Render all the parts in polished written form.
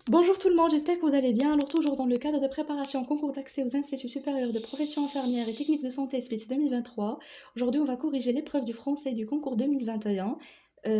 Bonjour tout le monde, j'espère que vous allez bien. Alors toujours dans le cadre de préparation au concours d'accès aux instituts supérieurs de profession infirmière et technique de santé SPITS 2023, aujourd'hui on va corriger l'épreuve du français du concours 2021,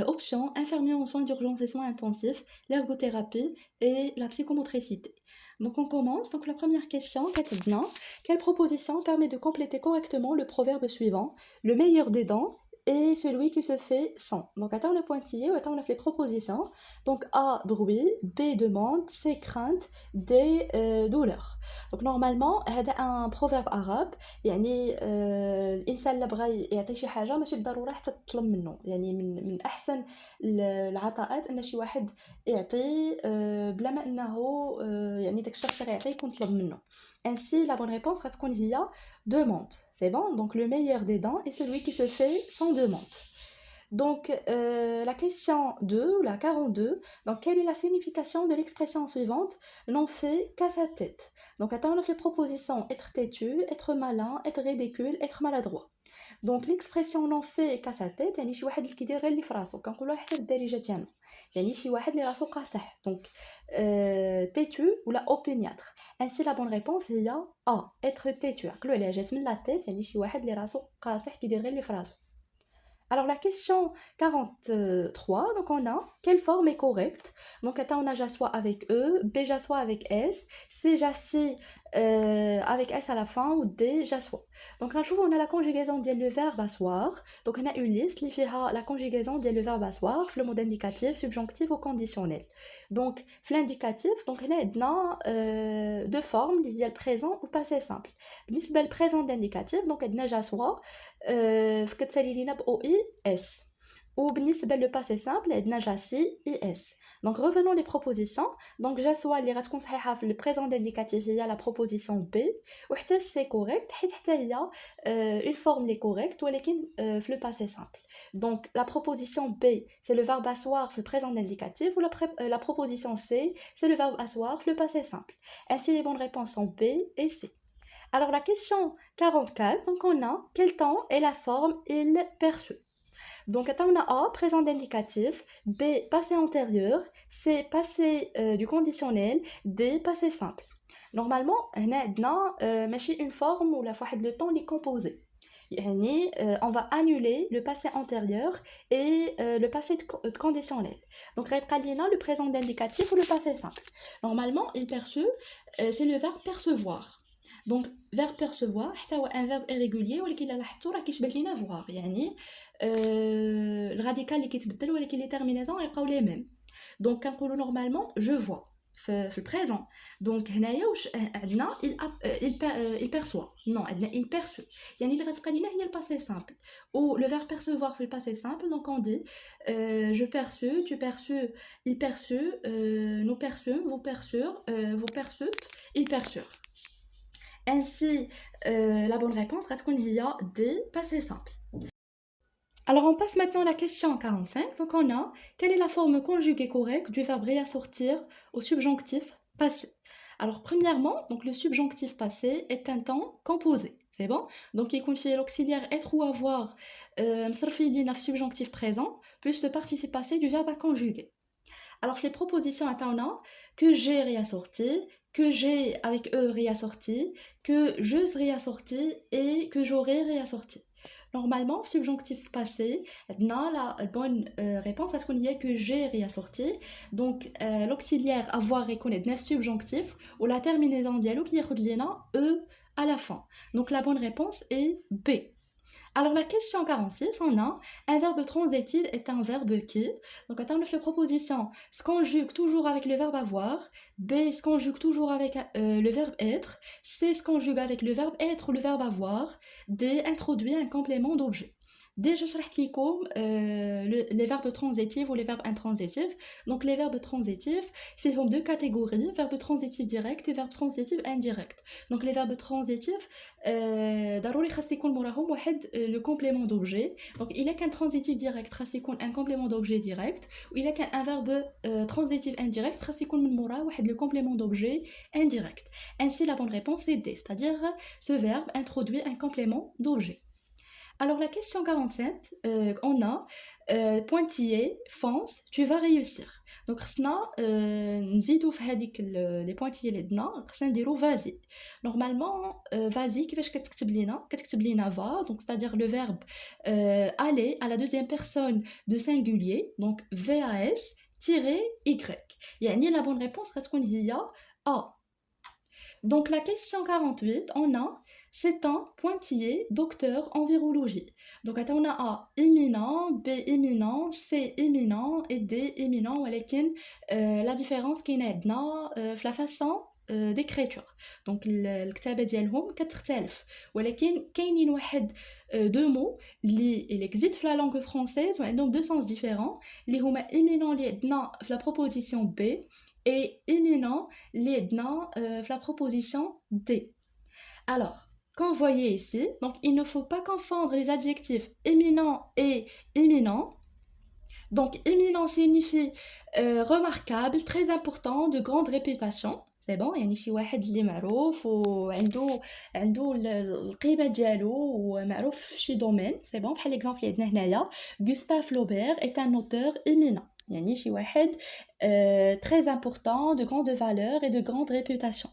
option infirmier en soins d'urgence et soins intensifs, l'ergothérapie et la psychomotricité. Donc on commence, donc la première question, كاتبنا, quelle proposition permet de compléter correctement le proverbe suivant, le meilleur des dents et celui qui se fait sans. Donc attends le pointillé, attends on a fait les propositions. Donc A, bruit, B, demande, C, crainte, D, douleur. Donc normalement, هذا un proverbe arabe يعني الإنسان اللي بغى يعطي شي حاجة ماشي بالضرورة حتى تطلب منه يعني من أحسن العطاءات أن شي واحد يعطي بلا ما أنه يعني داك الشخص اللي غيعطي يكون طلب منه. Ainsi, la bonne réponse غتكون هي demande. C'est bon? Donc le meilleur des dents est celui qui se fait sans demande. Donc, la question 2, ou la 42, donc quelle est la signification de l'expression suivante? N'en fait qu'à sa tête. Donc, attends, on a fait proposition être têtu, être malin, être ridicule, être maladroit. Donc, l'expression n'en fait qu'à sa tête, يعني شي واحد اللي كيدير غير اللي في راسو، كنقولوها حتى بالدارجة ديالنا، يعني شي واحد اللي راسو قاصح. Donc, têtu ou la opiniâtre. Ainsi, la bonne réponse هي A, être têtu. عقلوا عليها جات من la tête، يعني شي واحد اللي راسو قاصح كيدير غير اللي في راسو. Alors la question 43, donc on a quelle forme est correcte? Donc attends, on a j'assois avec E, B j'assois avec S, C j'assis avec S à la fin ou D j'assois. Donc un jour on a la conjugaison de le verbe asseoir. Donc on a une liste qui fait la conjugaison de le verbe asseoir, le mode indicatif, subjonctif ou conditionnel. Donc l'indicatif, donc on a deux formes, il y a le présent ou passé simple. Le présent d'indicatif, donc on a j'assois فكتسالي لينا ب او اي اس وبالنسبه لو باسي سامبل عندنا جاسي اي اس. دونك revenons les propositions. دونك جاسوا اللي غتكون صحيحه في البريزون دينديكاتيف هي لا بروبوزيسيون بي وحتى سي كوريكت حيت حتى هي اون فورم لي كوريكت ولكن في لو باسي سامبل. دونك لا بروبوزيسيون بي سي لو فيرب asseoir في البريزون دينديكاتيف و la proposition C c'est le verbe asseoir في le passé simple. Ainsi les bonnes réponses sont B et C. Alors la question 44, donc on a quel temps est la forme il perçu. Donc on a A, présent d'indicatif, B, passé antérieur, C, passé du conditionnel, D, passé simple. Normalement, on a une forme où la fois le temps est composé. يعني on va annuler le passé antérieur et le passé conditionnel. Donc غيبقى لينا le présent d'indicatif ou le passé simple. Normalement, il perçu, c'est le verbe percevoir. Donc verbe percevoir حتى هو un verbe irrégulier ولكن لاحظتوا راه كيشبه لينا voir يعني الراديكال اللي كيتبدل ولكن لي تيرمينيزون يبقاو لي ميم. دونك كنقولوا نورمالمون جو فوا في البريزون. دونك هنايا واش عندنا il perçoit نو عندنا il perçoit يعني اللي غتبقى لينا هي الباسي سامبل و لو فيرب percevoir في الباسي سامبل. دونك on dit je perçus, tu perçus, il perçut, nous perçûmes, vous perçurent, vous perçûtes, ils perçurent. Ainsi, la bonne réponse reste هي D, passé simple. Alors on passe maintenant à la question 45. Donc on a quelle est la forme conjuguée correcte du verbe réassortir au subjonctif passé. Alors premièrement, donc le subjonctif passé est un temps composé. C'est bon? Donc il confie l'auxiliaire être ou avoir مصرفي لينا في subjonctif présent plus le participe passé du verbe à conjuguer. Alors les propositions on a que j'ai réassorti, que j'ai avec E réassorti, que je réassorti et que j'aurai réassorti. Normalement, subjonctif passé, on a la bonne réponse à ce qu'on y est que j'ai réassorti. Donc, l'auxiliaire avoir reconnaît 9 subjonctifs ou la terminaison dialogue qui est E à la fin. Donc, la bonne réponse est B. Alors la question 46, on a un verbe transitif est un verbe qui. Donc attends, on fait proposition. Se conjugue toujours avec le verbe avoir. B se conjugue toujours avec le verbe être. C se conjugue avec le verbe être ou le verbe avoir. D introduit un complément d'objet. Déjà, je vais vous les verbes transitifs ou les verbes intransitifs. Donc, les verbes transitifs font deux catégories, verbes transitifs directs et verbes transitifs indirects. Donc, les verbes transitifs, ضروري خاص يكون موراهم واحد le complément d'objet. Donc, il est qu'un transitif direct خاص يكون un complément d'objet direct. Ou il est qu'un verbe transitif indirect خاص يكون من موراه واحد le complément d'objet indirect. Ainsi, la bonne réponse est D, c'est-à-dire ce verbe introduit un complément d'objet. Alors la question 47, on a pointillé, fonce, tu vas réussir. Donc خصنا نزيدو في هذيك لي بوانتيي اللي عندنا خصنا نديرو فازي. نورمالمون فازي كيفاش كتكتب لينا va, donc c'est-à-dire le verbe aller à la deuxième personne de singulier, donc vas y. يعني la bonne réponse غتكون هي a. Donc la question 48, on a c'est un pointillé docteur en virologie. Donc on a A éminent, B éminent, C éminent et D éminent. ولكن la différence كاينه عندنا في la façon d'écriture. Donc الكتابه ديالهم كتختلف ولكن كاينين واحد deux mots اللي existent في la langue française وعندهم deux sens différents اللي هما éminent اللي عندنا في la proposition B et éminent les dna la proposition D. Alors, comme vous voyez ici, donc il ne faut pas confondre les adjectifs éminent et éminent. Donc éminent signifie remarquable, très important, de grande réputation. C'est bon, يعني شي واحد اللي معروف وعنده القيمه ديالو ومعروف في شي دومين. C'est bon, بحال l'exemple اللي عندنا هنايا Gustave Flaubert est un auteur éminent. يعني شي واحد très important, de grande valeur et de grande réputation.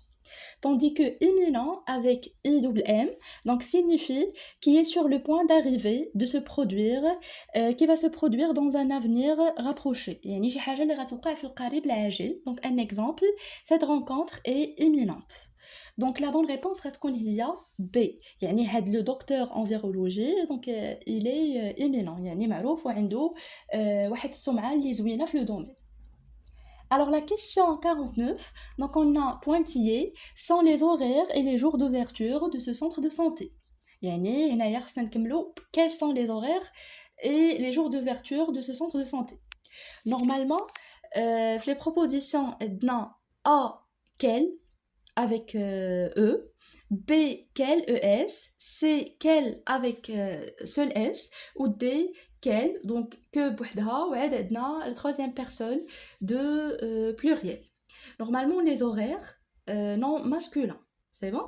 Tandis que éminent avec IM donc signifie qui est sur le point d'arriver, de se produire, qui va se produire dans un avenir rapproché. يعني شي حاجة اللي غتوقع في القريب العاجل. Donc un exemple, cette rencontre est imminente. Donc la bonne réponse غتكون هي B. يعني هاد le docteur en virologie donc il est éminent يعني معروف وعنده واحد السمعة اللي زوينة في le domaine. Alors la question 49, donc on a pointillé sont les horaires et les jours d'ouverture de ce centre de santé. يعني هنايا خصنا نكملو quels sont les horaires et les jours d'ouverture de ce centre de santé. Normalement, les propositions عندنا A quel avec E, B quel ES, C quel avec seul S ou D quel, donc que بوحدها وعاد عندنا la troisième personne de pluriel. Normalement les horaires non masculins, c'est bon.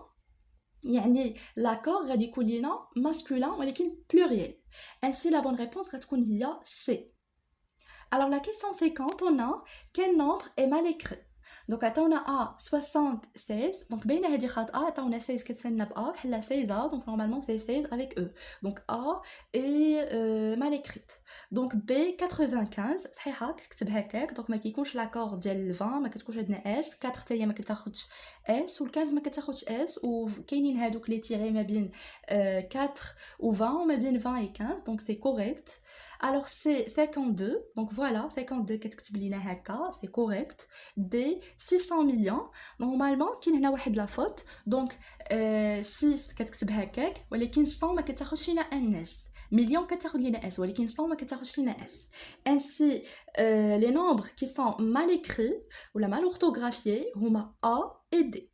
يعني l'accord غادي يكون لينا masculin ولكن pluriel. Ainsi la bonne réponse غتكون هي C. Alors la question 50, on a quel nombre est mal écrit. Donc عطاونا A 76, donc باينه هذه خاطئه عطاونا 16 كتسنى ب A بحال 16 donc normalement c'est 16 avec E. Donc A est mal écrite. Donc B 95 صحيحه كتكتب هكاك donc ما كيكونش لاكور ديال 20 ما كتكونش عندنا S 4 حتى هي ما كتاخذش S و 15 ما كتاخذش S وكاينين هادوك لي تيري ما بين 4 و 20 وما بين 20 et 15 donc c'est correct. Alors c'est 52, donc voilà, 52 كتكتب لينا هكا, c'est correct. D 600 millions, normalement كاين هنا واحد لا فوت, donc 6 كتكتب هكاك ولكن 100 ما كتاخذش لينا ان اس, مليون كتاخذ لينا اس ولكن 100 ما كتاخذش لينا اس. Ainsi les nombres qui sont mal écrits ou la mal orthographiés هما A et D.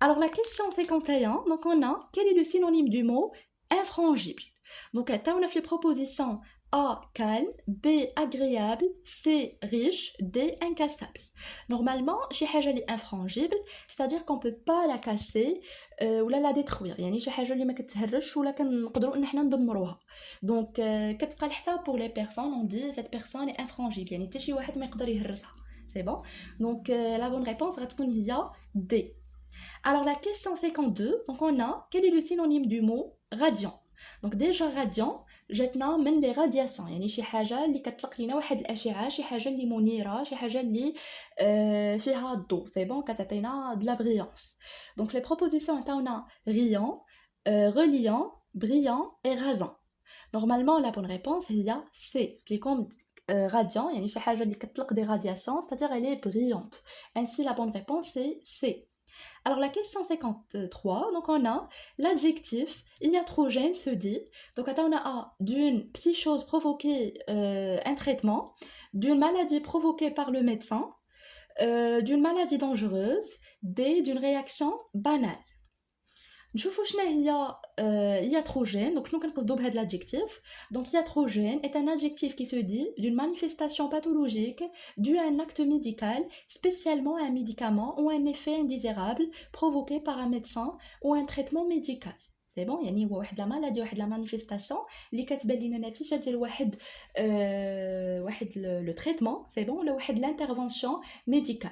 Alors la question 51, donc on a quel est le synonyme du mot infrangible. Donc on a fait proposition A calme, B agréable, C riche, D incassable. Normalement شي حاجه اللي infrangible c'est-à-dire qu'on peut pas la casser ولا la détruire, يعني شي حاجه اللي ما كتهرش ولا كنقدروا ان حنا ندمروها. Donc كتقال حتى pour les personnes on dit cette personne est infrangible, يعني حتى شي واحد ما يقدر يهرسها. C'est bon. Donc la bonne réponse غتكون هي D. Alors la question 52, donc on a quel est le synonyme du mot radiant. Donc déjà radiant جاتنا من لي رادياسيون, يعني شي حاجه اللي كتطلق لينا واحد الاشعه, شي حاجه اللي منيره, شي حاجه اللي فيها الضوء. سي بون كتعطينا de la brillance. Donc les propositions عطاونا riant, reliant, brillant et rasant. Normalement la bonne réponse هي C qui comme radiant, يعني شي حاجه اللي كتطلق des radiations, c'est-à-dire elle est brillante. Ainsi la bonne réponse c'est C. Alors la question 53, donc on a l'adjectif iatrogène se dit, donc on a d'une psychose provoquée un traitement, d'une maladie provoquée par le médecin, d'une maladie dangereuse, d'une réaction banale. نشوفوا شنو هي iatrogène, donc شنو كنقصدوا بهذا l'adjectif. Donc iatrogène est un adjectif qui se dit d'une manifestation pathologique due à un acte médical, spécialement à un médicament ou un effet indésirable provoqué par un médecin ou un traitement médical. سي بون يعني هو واحد لا مالادي واحد لا مانيفيستاسيون اللي كتبان لينا نتيجه ديال واحد لو تريتمون سي بون ولا واحد لانترفونسيون ميديكال.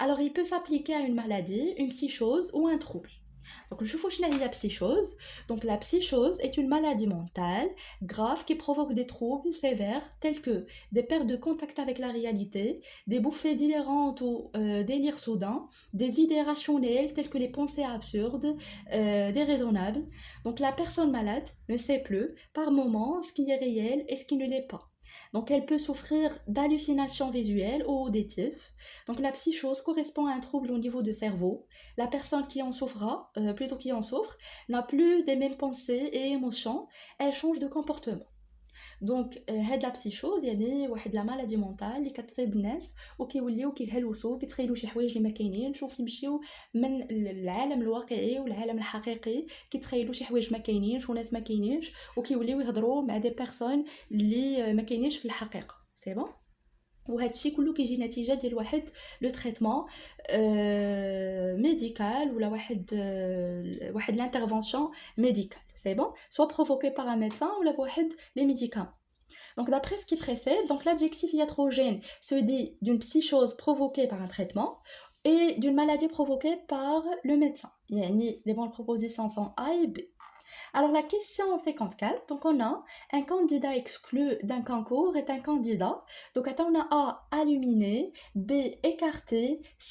Alors, il peut s'appliquer à une maladie, une psychose ou un trouble. Donc, je vous dis la psychose. Donc, la psychose est une maladie mentale grave qui provoque des troubles sévères tels que des pertes de contact avec la réalité, des bouffées délirantes ou délires soudains, des idées rationnelles telles que les pensées absurdes, déraisonnables. Donc, la personne malade ne sait plus par moment ce qui est réel et ce qui ne l'est pas. Donc, elle peut souffrir d'hallucinations visuelles ou auditives. Donc, la psychose correspond à un trouble au niveau du cerveau. La personne qui en souffra, qui en souffre, n'a plus les mêmes pensées et émotions. Elle change de comportement. Donc, هاد لا بسيشوز يعني واحد لا مالادي مونطال اللي كتصيب الناس وكيوليو كيهلوسوا كيتخيلوا شي حوايج اللي ما كاينينش وكيمشيو من العالم الواقعي والعالم الحقيقي كيتخيلوا شي حوايج ما كاينينش وناس ما كاينينش وكيوليو يهضروا مع دي بيرسون اللي ما كاينينش في الحقيقه سي بون. وهذا الشيء كله كيجي نتيجه ديال واحد لو تريتمون ميديكال ولا واحد لانترفونسيون médicale, c'est bon, soit provoquée par un médecin ou les médicaments. Donc d'après ce qui précède, donc l'adjectif iatrogène se dit d'une psychose provoquée par un traitement et d'une maladie provoquée par le médecin. Yani les bonnes propositions sont A et B. Alors la question 54, donc on a un candidat exclu d'un concours est un candidat. Donc on a A illuminé, B écarté, C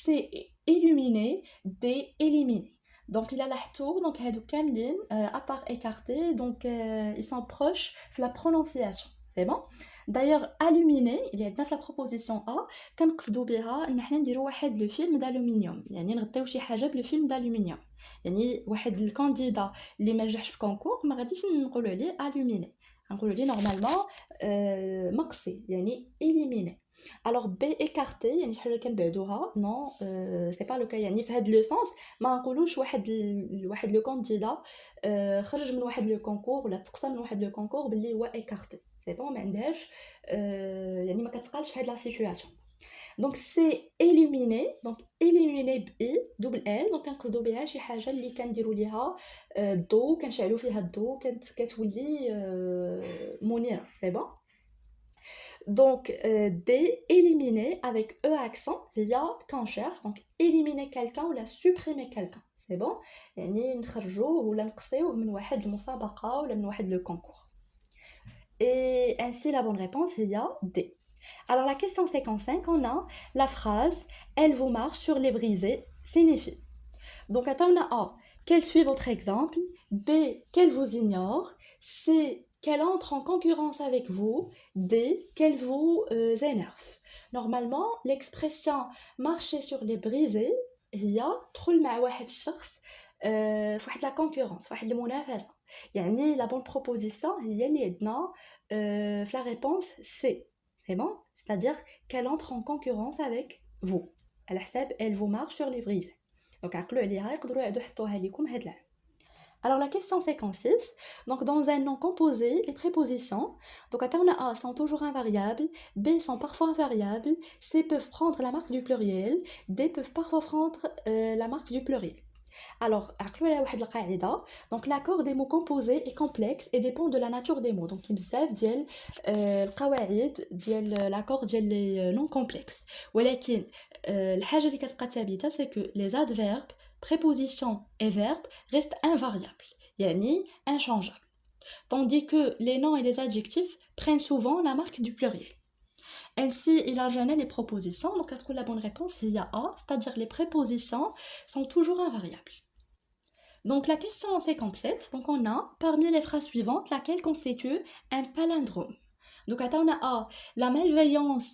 illuminé, D éliminé. Donc il a la tour, donc هادو كاملين à part écarté, donc ils sont proches de la prononciation. C'est bon. D'ailleurs illuminé, il y a في la proposition A كنقصدوا بها ان حنا نديروا واحد لو فيلم d'aluminium, يعني نغطيو شي حاجه بالفيلم d'aluminium. يعني واحد الكانديدا اللي ما نجحش في كونكور ما غاديش نقولوا عليه illuminé, غنقولوا عليه نورمالمون مقصي يعني éliminé. Alors B écarté يعني شي حاجه كنبعدوها نو سي با لو كا يعني في هاد لو سونس ما نقولوش واحد لو كانديدا خرج من واحد لو كونكور ولا تقصى من واحد لو كونكور باللي هو écarté سي بون ما عندهاش يعني ما كتقالش في هاد لا سيتوياسيون. دونك سي éliminé, donc éliminé ب اي دوبل ال دونك كنقصدوا بها شي حاجه اللي كنديروا ليها الضوء كنشعلوا فيها الضوء كتولي منيره سي بون. Donc, D, éliminer avec E accent, il y a qu'on cherche, donc éliminer quelqu'un ou la supprimer quelqu'un, c'est bon? يعني نخرجوه ولا نقصيوه من واحد المسابقة ولا من واحد le concours. Et ainsi la bonne réponse, il y a D. Alors la question 55, on a la phrase « Elle vous marche sur les brisés » signifie. Donc, on a A, qu'elle suit votre exemple, B, qu'elle vous ignore, C, qu'elle entre en concurrence avec vous, D, qu'elle vous énerve. Normalement, l'expression marcher sur les brisés هي تدخل مع واحد الشخص في واحد لا كونكورونس واحد المنافسه. يعني لا بون بروبوزيسيون هي اللي عندنا في لا ريبونس سي c'est bon, c'est-à-dire qu'elle entre en concurrence avec vous على حساب elle vous marche sur les brisés. Donc عقلوا عليها يقدروا يعودوا يحطوها لكم هاد العام. Alors la question 56, donc dans un nom composé, les prépositions, donc A sont toujours invariables, B sont parfois invariables, C peuvent prendre la marque du pluriel, D peuvent parfois prendre la marque du pluriel. Alors, donc l'accord des mots composés est complexe et dépend de la nature des mots. Donc, il y a l'accord des noms complexes. ولكن الحاجة اللي كتبقى ثابتة c'est que les adverbes, prépositions et verbes restent invariables, يعني inchangeables. Tandis que les noms et les adjectifs prennent souvent la marque du pluriel. Ainsi, il a gêné les propositions. Donc, la bonne réponse, il y a A, c'est-à-dire les prépositions sont toujours invariables. Donc, la question 57, donc on a, parmi les phrases suivantes, laquelle constitue un palindrome. Donc, on a A, la malveillance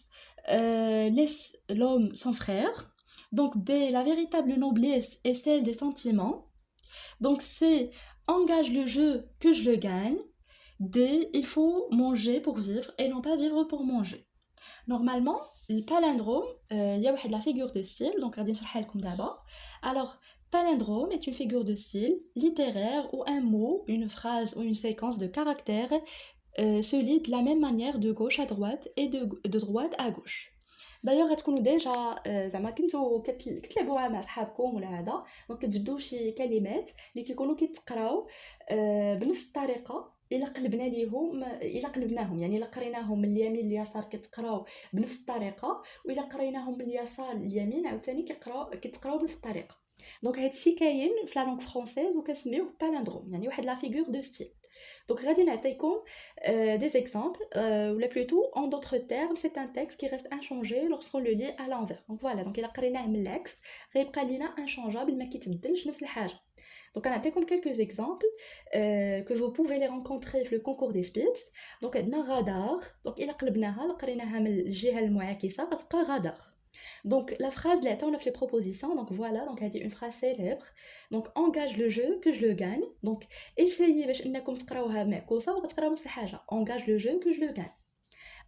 laisse l'homme son frère. Donc, B, la véritable noblesse est celle des sentiments. Donc, C, engage le jeu que je le gagne. D, il faut manger pour vivre et non pas vivre pour manger. Normalement, le palindrome, il y a la figure de style, donc on va dire d'abord. Alors, palindrome est une figure de style littéraire où un mot, une phrase ou une séquence de caractères se lit de la même manière de gauche à droite et de droite à gauche. دايوغ غتكونوا ديجا زعما كنتو كتلعبوها مع صحابكم ولا هذا، دونك كتجبدوا شي كلمات اللي كيكونوا كيتقراو بنفس الطريقه. الا قلبناهم يعني الا قريناهم من اليمين لليسار كتقراو بنفس الطريقه، والا قريناهم من اليسار لليمين عاوتاني كتقراو بنفس الطريقه. دونك هادشي كاين في لا لونغ فرونسيز وكنسميوه بالندروم، يعني واحد لا فيغور دو ستيل. Donc, غادي نعطيكم des exemples, ou plutôt en d'autres termes, c'est un texte qui reste inchangé lorsqu'on le lit à l'envers. Donc voilà, donc il a قريناه من العكس غيبقى لينا inchangable ما كيتبدلش نفس الحاجه. Donc نعطيكم quelques exemples que vous pouvez les rencontrer في le concours des Spitz. Donc عندنا غدار، donc الا قلبناها قريناها من الجهه المعاكسه غتبقى غدار. Donc la phrase là, on a fait les propositions, donc voilà, donc elle dit une phrase célèbre. Donc engage le jeu que je le gagne. Donc essayez باش انكم تقراوها معكوسه وغتقراو نفس الحاجه. Engage le jeu que je le gagne.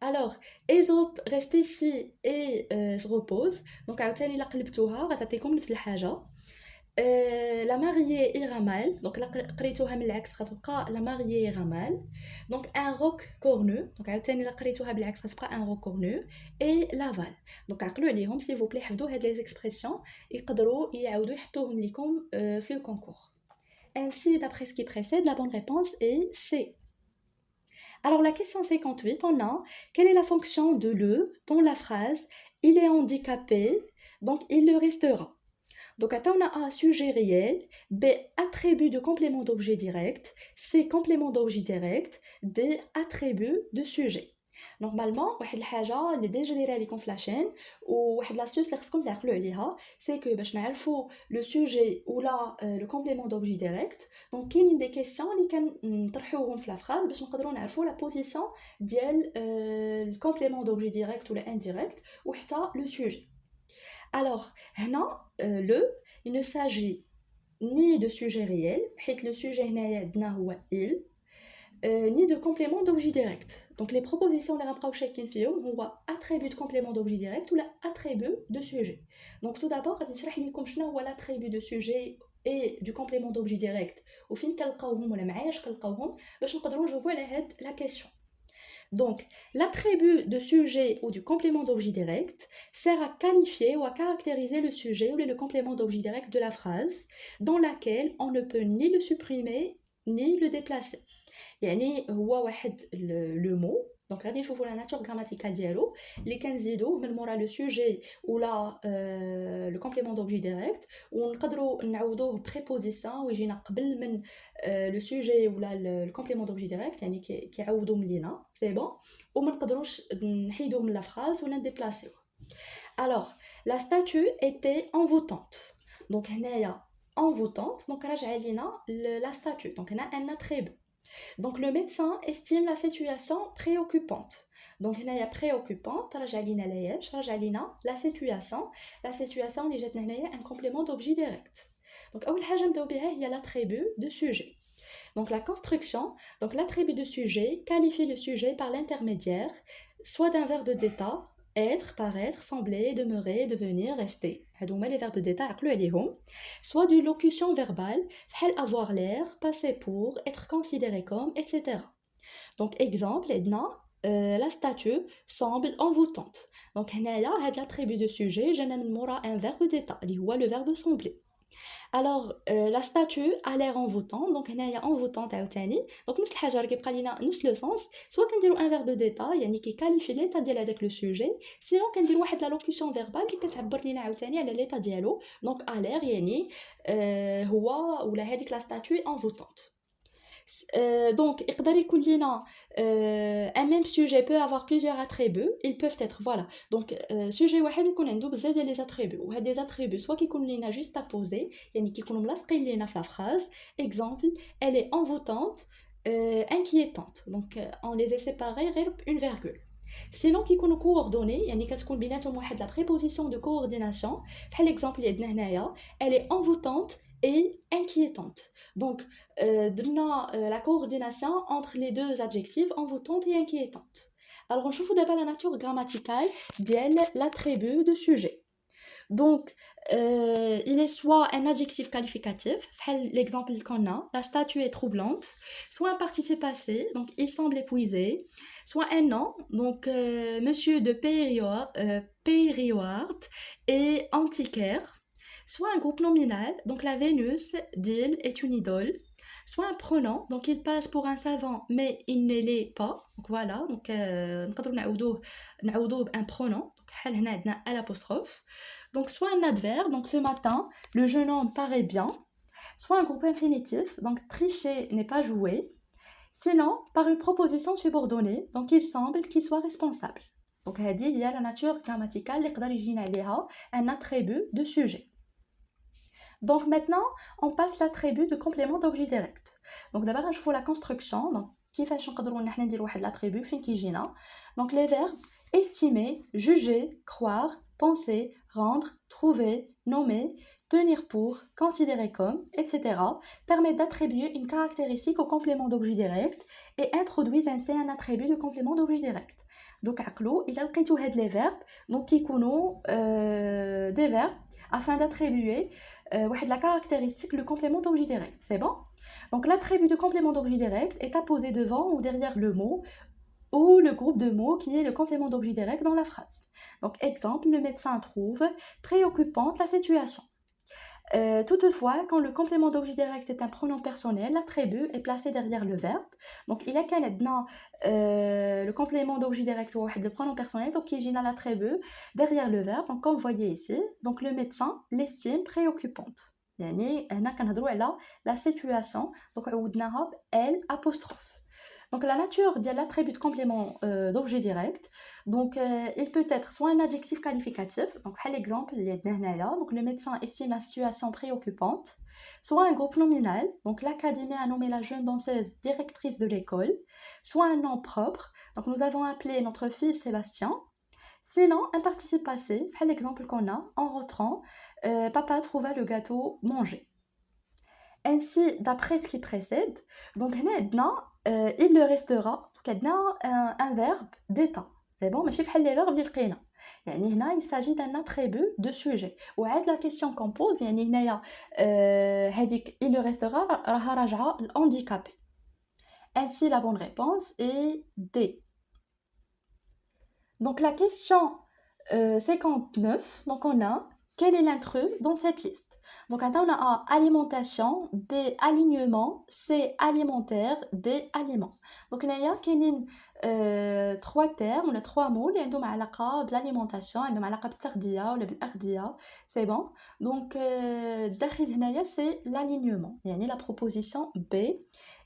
Alors Aesop reste ici et se repose. Donc عاوتاني الا قلبتوها غتعطيكم نفس الحاجه. La mariée ira mal. Donc la قريتوها من العكس غتبقى la mariée ira mal. Donc un roc cornu. Donc عاوتاني لا قريتوها بالعكس غتبقى un roc cornu. Et l'aval. Donc عقلوا عليهم s'il vous plaît، حفظوا هاد les expressions يقدروا يعاودوا يحطوهم لكم في le concours. Ainsi, d'après ce qui précède, la bonne réponse est C. Alors la question 58, on a quelle est la fonction de le dans la phrase il est handicapé, donc il le restera. Donc, on a A, sujet réel, B, attribut de complément d'objet direct, C, complément d'objet direct, D, attribut de sujet. Normalement, واحد الحاجه اللي ديجا دايره لكم في لاشين وواحد لاستيوس اللي خصكم تعقلوا عليها، سي كو باش نعرفوا لو سوجي ولا لو كومبليمون دوبجي ديريكت، دونك كاينين دي كيسيون اللي كنطرحوهم في لا فراز باش نقدروا نعرفوا لا بوزيسيون ديال الكومبليمون دوبجي ديريكت ولا انديريكت وحتى لو سوجي. Alors, le, il ne s'agit ni de sujet réel, le sujet il, ni de complément d'objet direct. Donc, les propositions de la attribut de complément d'objet direct ou l'attribut de sujet. Donc, tout d'abord, je vais vous expliquer l'attribut de sujet et du complément d'objet direct. Au fin, je vois la question. Donc, l'attribut de sujet ou du complément d'objet direct sert à qualifier ou à caractériser le sujet ou le complément d'objet direct de la phrase dans laquelle on ne peut ni le supprimer ni le déplacer. يعني هو واحد le mot. Donc غادي نشوفوا la nature grammaticale ديالو اللي كنزيدوه من مورا لو سوجي ولا لو كومبليمون دوبجي ديريكت ونقدروا نعوضوه بريبوزيسيون ويجينا قبل من لو سوجي ولا لو كومبليمون دوبجي ديريكت، يعني كيعوضوا من لينا سي بون، وما نقدروش نحيدوه من لا فراز ولا نديبلاسيوه. Alors la statue était envoûtante. Donc هنايا envoûtante، donc راجع لينا la statue، donc هنا un attribut. Donc le médecin estime la situation préoccupante. Donc هنايا préoccupante راجع لينا لاياش، راجع لينا la situation اللي جاتنا هنايا un complément d'objet direct. Donc أول حاجة نبداو بها هي l'attribut de sujet. Donc la construction, donc l'attribut de sujet qualifie le sujet par l'intermédiaire soit d'un verbe d'état, être, paraître, sembler, demeurer, devenir, rester. هادوما les verbes d'état عقلوا عليهم. Soit d'une locution verbale, بحال avoir l'air, passer pour, être considéré comme, etc. Donc exemple, la statue semble envoûtante. Donc هنايا هاد l'attribut de sujet جانا من مورا un verbe d'état اللي هو le verbe sembler. Alors la statue a l'air envoûtant. Donc هنايا envoûtante عاوتاني، دونك نفس الحاجه راه كيبقى لينا نفس لو سونس، سواء كنديروا ان فيرب ديتا يعني كيكاليفي ليتا ديال هذاك لو سوجي، سينو كنديروا واحد لا لوكيسيون فيربال اللي كتعبر لينا عاوتاني على ليتا ديالو. دونك a l'air يعني هو ولا هذيك لا statue envoûtante. Donc يقدر يكون لينا un même sujet peut avoir plusieurs attributs, ils peuvent être voilà. Donc sujet واحد يكون عنده بزاف ديال لي attributs، وهاد لي attributs سواء كيكون لينا juste à poser يعني كيكونوا ملاصقين لينا في la phrase. Exemple, elle est envoûtante, inquiétante. Donc on les a séparés غير une virgule. Sinon كيكونوا coordonnés يعني كتكون بيناتهم واحد la préposition de coordination. بحال l'exemple اللي عندنا هنايا elle est envoûtante et inquiétante. Donc la coordination entre les deux adjectifs envoûtante et inquiétante. Alors on trouve d'abord la nature grammaticale de l'attribut de sujet. Donc il est soit un adjectif qualificatif, l'exemple qu'on a, la statue est troublante, soit un participe passé, donc il semble épuisé, soit un nom, donc Monsieur de Périward est antiquaire, soit un groupe nominal, donc la Vénus d'Île est une idole, soit un pronom, donc il passe pour un savant mais il ne l'est pas, donc voilà, donc نقدروا نعوضوه بun pronom, donc بحال هنا عندنا à l'apostrophe, donc soit un adverbe, donc ce matin le jeune homme paraît bien, soit un groupe infinitif, donc tricher n'est pas jouer, sinon par une proposition subordonnée, donc il semble qu'il soit responsable. Donc il y a la nature grammaticale اللي يقدر يجينا عليها un attribut de sujet. Donc maintenant, on passe l'attribut de complément d'objet direct. Donc d'abord, je fais la construction. Donc, كيفاش نقدروا نحن نديروا واحد l'attribut فين كيجينا. Donc les verbes estimer, juger, croire, penser, rendre, trouver, nommer, tenir pour, considérer comme, etc. permettent d'attribuer une caractéristique au complément d'objet direct et introduisent ainsi un attribut de complément d'objet direct. Donc عقلوا إلا لقيتوا هاد les verbes donc كيكونوا des verbes afin d'attribuer la caractéristique, le complément d'objet direct, c'est bon? Donc l'attribut de complément d'objet direct est apposé devant ou derrière le mot ou le groupe de mots qui est le complément d'objet direct dans la phrase. Donc exemple, le médecin trouve préoccupante la situation. Toutefois, quand le complément d'objet direct est un pronom personnel, l'attribut est placé derrière le verbe. Donc, il a qu'un le complément d'objet direct ou le pronom personnel, donc il y a l'attribut derrière le verbe. Donc, comme vous voyez ici, donc le médecin l'estime préoccupante. يعني هنا كنهضروا على la situation. Donc, عودناها elle apostrophe. Donc la nature de l'attribut de complément d'objet direct, donc il peut être soit un adjectif qualificatif, donc par exemple donc le médecin estime la situation préoccupante, soit un groupe nominal, donc l'académie a nommé la jeune danseuse directrice de l'école, soit un nom propre, donc nous avons appelé notre fils Sébastien, sinon un participe passé, par l'exemple qu'on a, en rentrant, papa trouva le gâteau mangé. Ainsi, d'après ce qui précède, donc il le restera, donc un verbe d'état. C'est bon, mais je vais les verbes il s'agit d'un attribut de sujet. Ou la question qu'on pose, il le restera handicapé. Ainsi, la bonne réponse est D. Donc la question 59, donc on a quel est l'intrus dans cette liste? Donc on a A, alimentation, B, alignement, C, alimentaire, D, aliment. Donc il y a trois termes ou trois mots qui ont علاقة بالalimentation, عندهم علاقة بالتغذية ولا بالأغذية, c'est bon. Donc داخل هنايا c'est l'alignement, يعني la proposition B.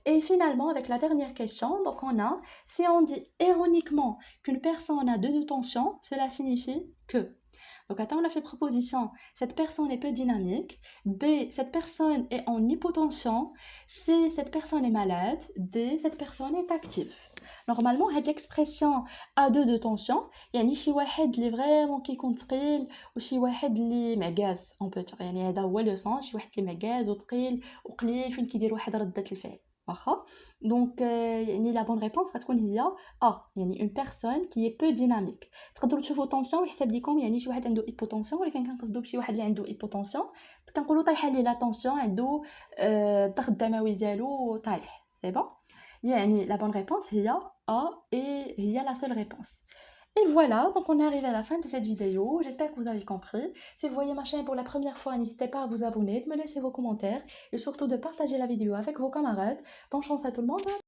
Et finalement, avec la dernière question, donc on a, si on dit ironiquement qu'une personne a deux tensions, cela signifie que. Donc attends, on a fait proposition, cette personne est peu dynamique, B, cette personne est en hypotension, C, cette personne est malade, D, cette personne est active. Normalement, cette l'expression a deux tensions, يعني شي واحد اللي vraiment كيكون ثقيل وشي واحد اللي معكاز on peut dire, يعني هذا هو لو سون, شي واحد اللي معكاز وثقيل وقليل فين كيدير واحد ردة الفعل. Donc la bonne réponse غتكون هي A, une personne qui est peu dynamique. تقدروا تشوفوا طونسيون ويحسب لكم يعني شي واحد عنده هيبوتونسيون, ولكن كنقصدوا بشي واحد اللي عنده هيبوتونسيون كنقولوا طايحه ليه لا طونسيون, عنده الضغط الدموي ديالو طايح. سي بون, يعني la bonne réponse هي A et هي la seule réponse. Et voilà, donc on est arrivé à la fin de cette vidéo, j'espère que vous avez compris. Si vous voyez ma chaîne pour la première fois, n'hésitez pas à vous abonner, de me laisser vos commentaires et surtout de partager la vidéo avec vos camarades. Bonne chance à tout le monde.